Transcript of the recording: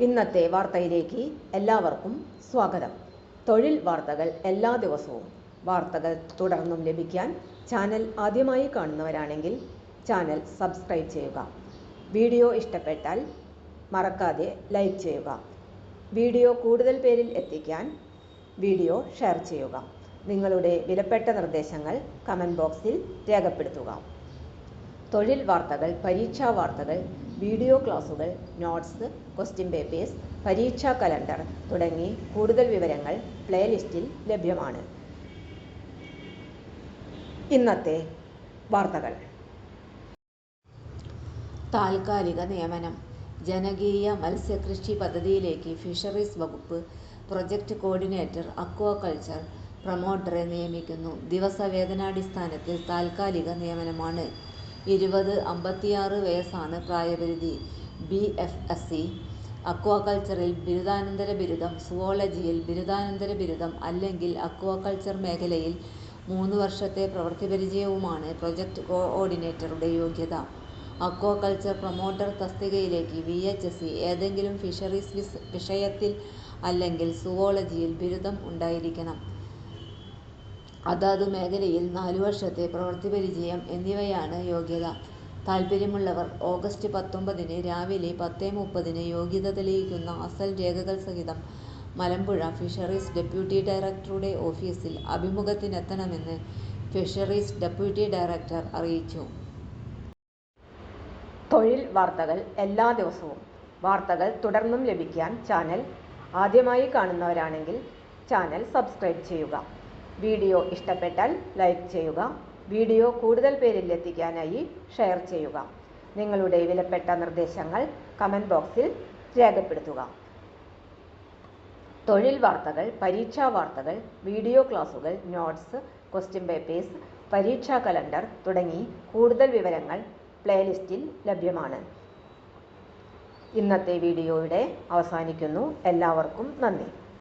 ഇന്നത്തെ വാർത്തയിലേക്ക് എല്ലാവർക്കും സ്വാഗതം. തൊഴിൽ വാർത്തകൾ എല്ലാ ദിവസവും വാർത്തകൾ തുടർന്നും ലഭിക്കാൻ ചാനൽ ആദ്യമായി കാണുന്നവരാണെങ്കിൽ ചാനൽ സബ്സ്ക്രൈബ് ചെയ്യുക. വീഡിയോ ഇഷ്ടപ്പെട്ടാൽ മറക്കാതെ ലൈക്ക് ചെയ്യുക. വീഡിയോ കൂടുതൽ പേരിൽ എത്തിക്കാൻ വീഡിയോ ഷെയർ ചെയ്യുക. നിങ്ങളുടെ വിലപ്പെട്ട നിർദ്ദേശങ്ങൾ കമൻറ്റ് ബോക്സിൽ രേഖപ്പെടുത്തുക. തൊഴിൽ വാർത്തകൾ, പരീക്ഷാ വാർത്തകൾ, വീഡിയോ ക്ലാസുകൾ, നോട്ട്സ്, ക്വസ്റ്റ്യൻ പേപ്പേഴ്സ്, പരീക്ഷാ കലണ്ടർ തുടങ്ങി കൂടുതൽ വിവരങ്ങൾ പ്ലേലിസ്റ്റിൽ ലഭ്യമാണ്. ഇന്നത്തെ വാർത്തകൾ. താൽക്കാലിക നിയമനം. ജനകീയ മത്സ്യകൃഷി പദ്ധതിയിലേക്ക് ഫിഷറീസ് വകുപ്പ് പ്രൊജക്ട് കോർഡിനേറ്റർ അക്വാകൾച്ചർ പ്രൊമോട്ടറെ നിയമിക്കുന്നു. ദിവസവേതനാടിസ്ഥാനത്തിൽ താൽക്കാലിക നിയമനമാണ്. 20-56 വയസ്സാണ് പ്രായപരിധി. BFSC അക്വാകൾച്ചറിൽ ബിരുദാനന്തര ബിരുദം, സുവോളജിയിൽ ബിരുദാനന്തര ബിരുദം അല്ലെങ്കിൽ അക്വാകൾച്ചർ മേഖലയിൽ 3 വർഷത്തെ പ്രവൃത്തിപരിചയവുമാണ് പ്രൊജക്ട് കോഓർഡിനേറ്ററുടെ യോഗ്യത. അക്വാകൾച്ചർ പ്രൊമോട്ടർ തസ്തികയിലേക്ക് VHSC ഏതെങ്കിലും ഫിഷറീസ് വിഷയത്തിൽ അല്ലെങ്കിൽ സുവോളജിയിൽ ബിരുദം ഉണ്ടായിരിക്കണം. അതാതു മേഖലയിൽ 4 വർഷത്തെ പ്രവൃത്തിപരിചയം എന്നിവയാണ് യോഗ്യത. താൽപ്പര്യമുള്ളവർ ഓഗസ്റ്റ് 19 രാവിലെ 10:30 യോഗ്യത തെളിയിക്കുന്ന അസൽ രേഖകൾ സഹിതം മലമ്പുഴ ഫിഷറീസ് ഡെപ്യൂട്ടി ഡയറക്ടറുടെ ഓഫീസിൽ അഭിമുഖത്തിനെത്തണമെന്ന് ഫിഷറീസ് ഡെപ്യൂട്ടി ഡയറക്ടർ അറിയിച്ചു. തൊഴിൽ വാർത്തകൾ എല്ലാ ദിവസവും വാർത്തകൾ തുടർന്നും ലഭിക്കാൻ ചാനൽ ആദ്യമായി കാണുന്നവരാണെങ്കിൽ ചാനൽ സബ്സ്ക്രൈബ് ചെയ്യുക. വീഡിയോ ഇഷ്ടപ്പെട്ടാൽ ലൈക്ക് ചെയ്യുക. വീഡിയോ കൂടുതൽ പേരിൽ എത്തിക്കാനായി ഷെയർ ചെയ്യുക. നിങ്ങളുടെ വിലപ്പെട്ട നിർദ്ദേശങ്ങൾ കമൻറ്റ് ബോക്സിൽ രേഖപ്പെടുത്തുക. തൊഴിൽ വാർത്തകൾ, പരീക്ഷാ വാർത്തകൾ, വീഡിയോ ക്ലാസുകൾ, നോട്ട്സ്, ക്വസ്റ്റ്യൻ പേപ്പേഴ്സ്, പരീക്ഷാ കലണ്ടർ തുടങ്ങി കൂടുതൽ വിവരങ്ങൾ പ്ലേലിസ്റ്റിൽ ലഭ്യമാണ്. ഇന്നത്തെ വീഡിയോയുടെ അവസാനിക്കുന്നു. എല്ലാവർക്കും നന്ദി.